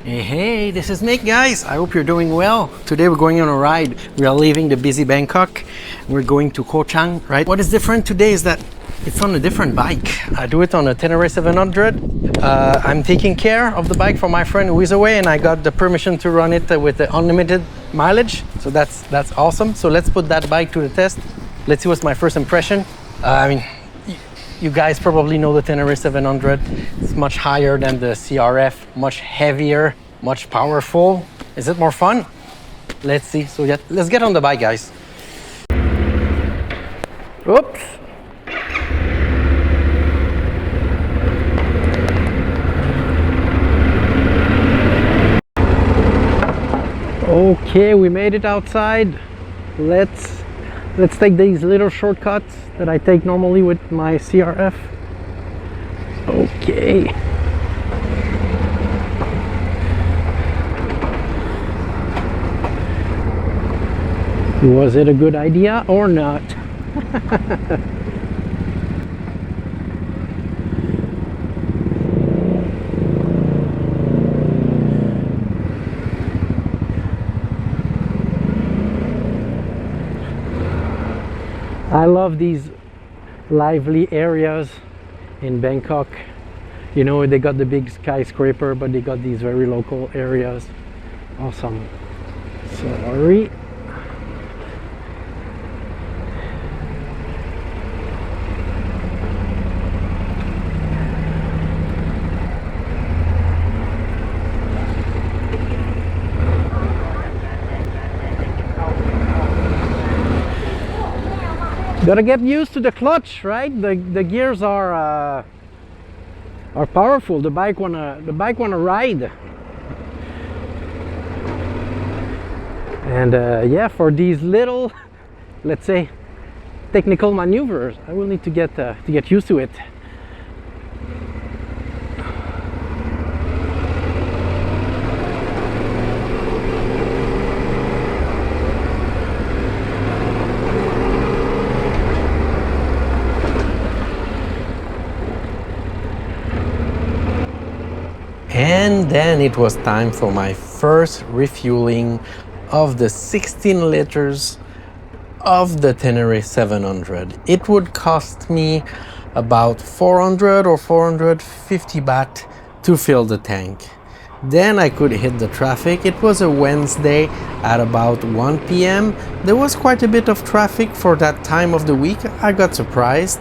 Hey, this is Nick, guys. I hope you're doing well. Today we're going on a ride. We are leaving the busy Bangkok. We're going to Koh Chang, right? What is different today is that it's on a different bike. I do it on a Tenere 700. I'm taking care of the bike for my friend who is away, and I got the permission to run it with the unlimited mileage. So that's awesome. So let's put that bike to the test. Let's see what's my first impression. You guys probably know the Tenere 700. It's much higher than the CRF, much heavier, much powerful. Is it more fun? Let's see. So yeah, let's get on the bike, guys. Oops. Okay, we made it outside. Let's take these little shortcuts that I take normally with my CRF. Okay. Was it a good idea or not? I love these lively areas in Bangkok. You know, they got the big skyscraper, but they got these very local areas. Awesome. Sorry. Gotta get used to the clutch, right? The gears are powerful. The bike wanna ride. And yeah, for these little, let's say, technical maneuvers, I will need to get used to it. And then it was time for my first refueling of the 16 liters of the Tenere 700. It would cost me about 400 or 450 baht to fill the tank. Then I could hit the traffic. It was a Wednesday at about 1 p.m. There was quite a bit of traffic for that time of the week. I got surprised.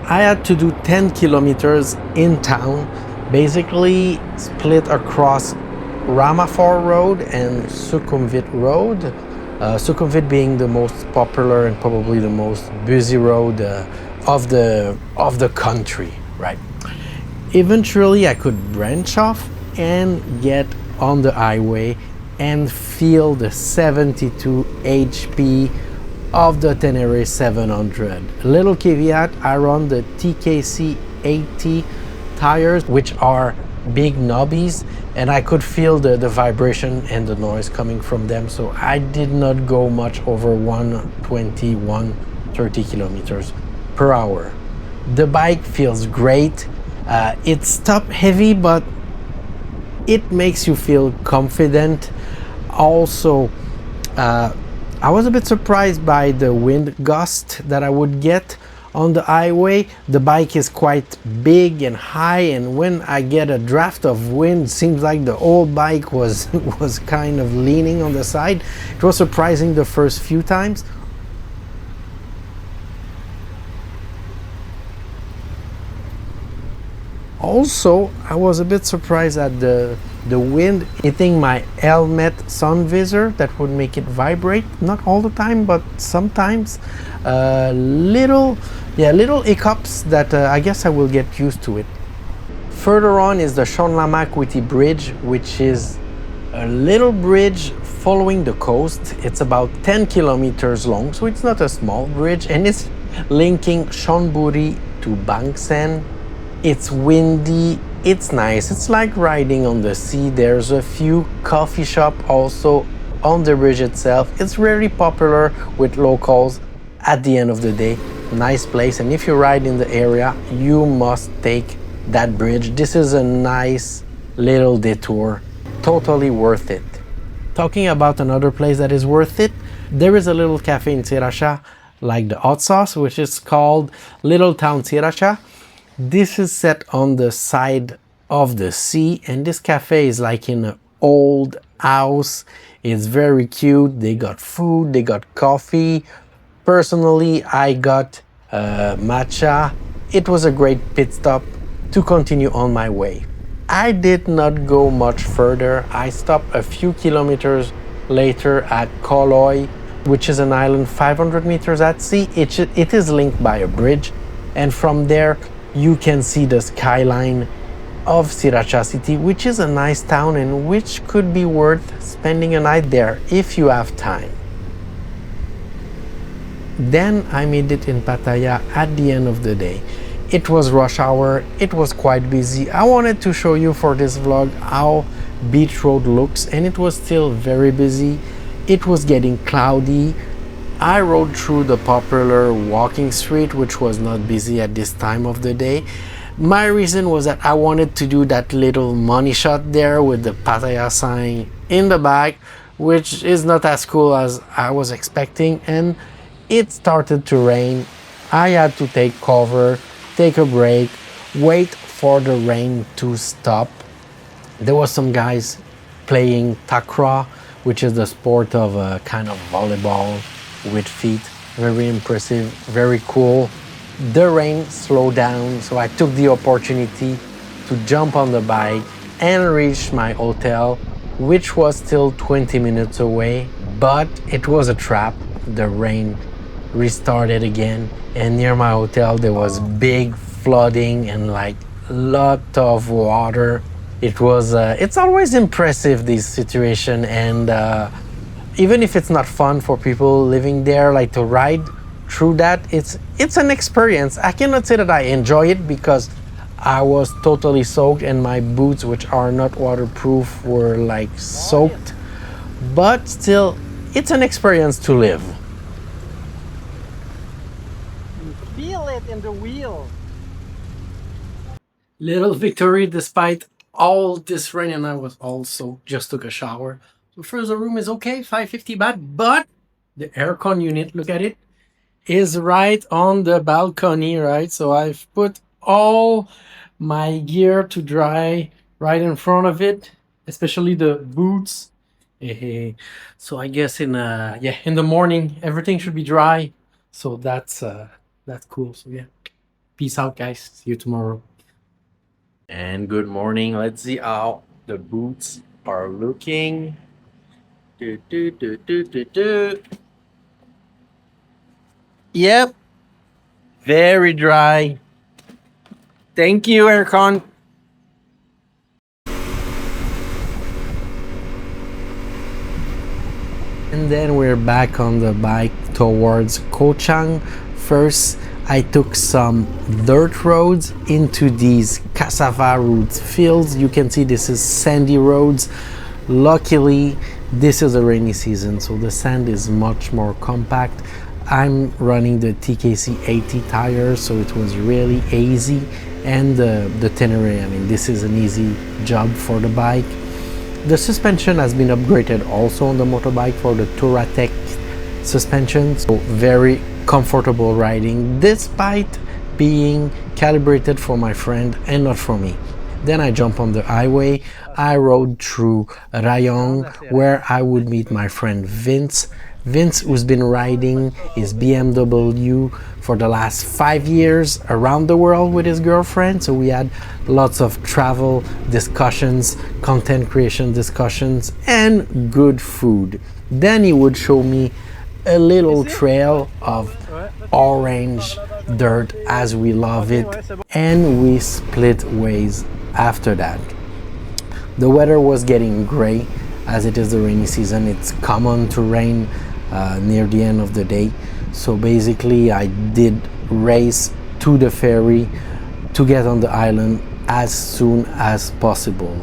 I had to do 10 kilometers in town, basically split across Ramaphore Road and Sukhumvit Road. Sukhumvit being the most popular and probably the most busy road of the country, right? Eventually I could branch off and get on the highway and feel the 72 HP of the Tenere 700. A little caveat, I run the TKC 80 tires, which are big knobbies, and I could feel the vibration and the noise coming from them, so I did not go much over 120, 130 kilometers per hour. The bike feels great. It's top heavy, but it makes you feel confident. Also, I was a bit surprised by the wind gust that I would get on the highway. The bike is quite big and high, and when I get a draft of wind, seems like the old bike was kind of leaning on the side. It was surprising the first few times. Also, I was a bit surprised at the wind hitting my helmet sun visor. That would make it vibrate, not all the time, but sometimes. Little hiccups that I guess I will get used to it. Further on is the Chonlamakwiti Bridge, which is a little bridge following the coast. It's about 10 kilometers long, so it's not a small bridge, and it's linking Chonburi to Bangkok. It's windy, it's nice, it's like riding on the sea. There's a few coffee shops also on the bridge itself. It's very popular with locals. At the end of the day, nice place, and if you ride in the area, you must take that bridge. This is a nice little detour totally worth it. Talking about another place that is worth it, there is a little cafe in Sriracha, like the hot sauce, which is called Little Town Sriracha. This is set on the side of the sea, and this cafe is like in an old house. It's very cute. They got food, they got coffee. Personally, I got matcha. It was a great pit stop to continue on my way. I did not go much further. I stopped a few kilometers later at Koh, which is an island 500 meters at sea. It is linked by a bridge, and from there you can see the skyline of Sriracha City, which is a nice town and which could be worth spending a night there if you have time. Then I made it in Pattaya at the end of the day. It was rush hour, it was quite busy. I wanted to show you for this vlog how Beach Road looks, and it was still very busy. It was getting cloudy. I rode through the popular walking street, which was not busy at this time of the day. My reason was that I wanted to do that little money shot there with the Pattaya sign in the back, which is not as cool as I was expecting, and it started to rain. I had to take cover, take a break, wait for the rain to stop. There was some guys playing takra, which is the sport of a kind of volleyball with feet. Very impressive, very cool. The rain slowed down, so I took the opportunity to jump on the bike and reach my hotel, which was still 20 minutes away, but it was a trap. The rain restarted again, and near my hotel there was big flooding and like lot of water. It was it's always impressive, this situation, and even if it's not fun for people living there, like to ride through that, it's an experience. I cannot say that I enjoy it because I was totally soaked and my boots, which are not waterproof, were like soaked, but still it's an experience to live. Feel it in the wheel. Little victory despite all this rain, and I was also just took a shower. So first, the room is okay, 550 baht, but the aircon unit, look at it, is right on the balcony, right? So I've put all my gear to dry right in front of it, especially the boots. So I guess in in the morning everything should be dry. So that's cool. So yeah, peace out, guys. See you tomorrow. And good morning. Let's see how the boots are looking. Do, do, do, do, do, do. Yep, very dry. Thank you, aircon. And then we're back on the bike towards Koh Chang. First, I took some dirt roads into these cassava root fields. You can see this is sandy roads. Luckily, this is a rainy season, so the sand is much more compact. I'm running the TKC 80 tires, so it was really easy. And the Tenere, I mean, this is an easy job for the bike. The suspension has been upgraded also on the motorbike for the Touratech suspension, so very comfortable riding despite being calibrated for my friend and not for me. Then I jump on the highway. I rode through Rayong, where I would meet my friend Vince. Vince, who's been riding his BMW for the last 5 years around the world with his girlfriend. So we had lots of travel discussions, content creation discussions, and good food. Then he would show me a little trail of orange dirt as we love it, and we split ways after that. The weather was getting gray as it is the rainy season. It's common to rain near the end of the day. So basically I did race to the ferry to get on the island as soon as possible.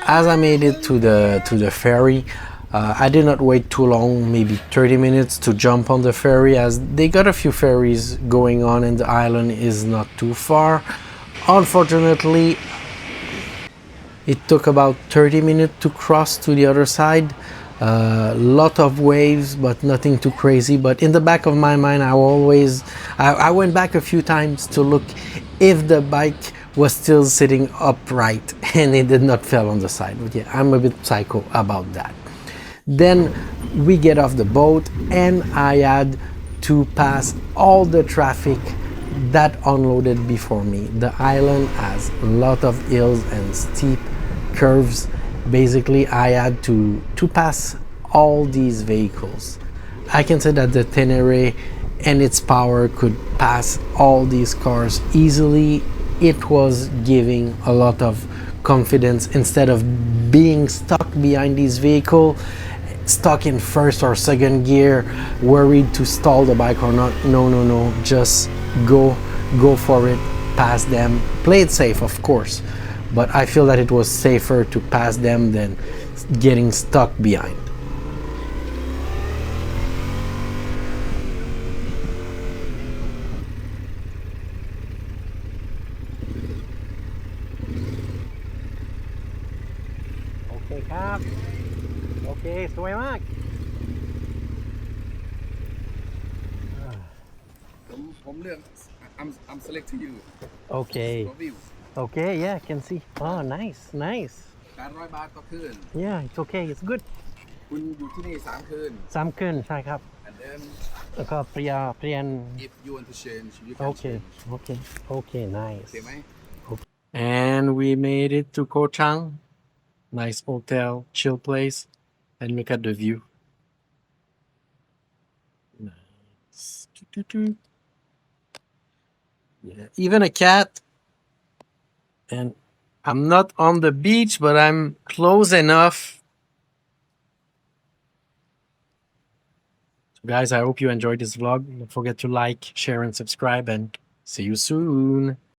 As I made it to the ferry, I did not wait too long, maybe 30 minutes to jump on the ferry, as they got a few ferries going on and the island is not too far. Unfortunately, it took about 30 minutes to cross to the other side. Lot of waves, but nothing too crazy. But in the back of my mind, I went back a few times to look if the bike was still sitting upright and it did not fall on the side. But yeah, I'm a bit psycho about that. Then we get off the boat and I had to pass all the traffic that unloaded before me. The island has a lot of hills and steep curves. Basically, I had to pass all these vehicles. I can say that the Tenere and its power could pass all these cars easily. It was giving a lot of confidence instead of being stuck behind this vehicle, stuck in first or second gear, worried to stall the bike or not. No, no, no, just go for it, pass them, play it safe, of course, but I feel that it was safer to pass them than getting stuck behind. Okay, ครับ Okay, สวยมาก ผมเลือก I'm select to you Okay, for view okay, yeah, I can see. Oh, nice, nice. 800 บาทต่อคืน Yeah, it's okay, it's good. คุณอยู่ที่นี่3 คืน 3 คืนใช่ครับ and then แล้วก็เปลี่ยน if you want to change you can Okay, change okay, okay, โอ nice. เคไหม And we made it to Koh Chang. Nice hotel, chill place, and look at the view. Nice. Yeah, even a cat. And I'm not on the beach, but I'm close enough. So guys, I hope you enjoyed this vlog. Don't forget to like, share, and subscribe, and see you soon.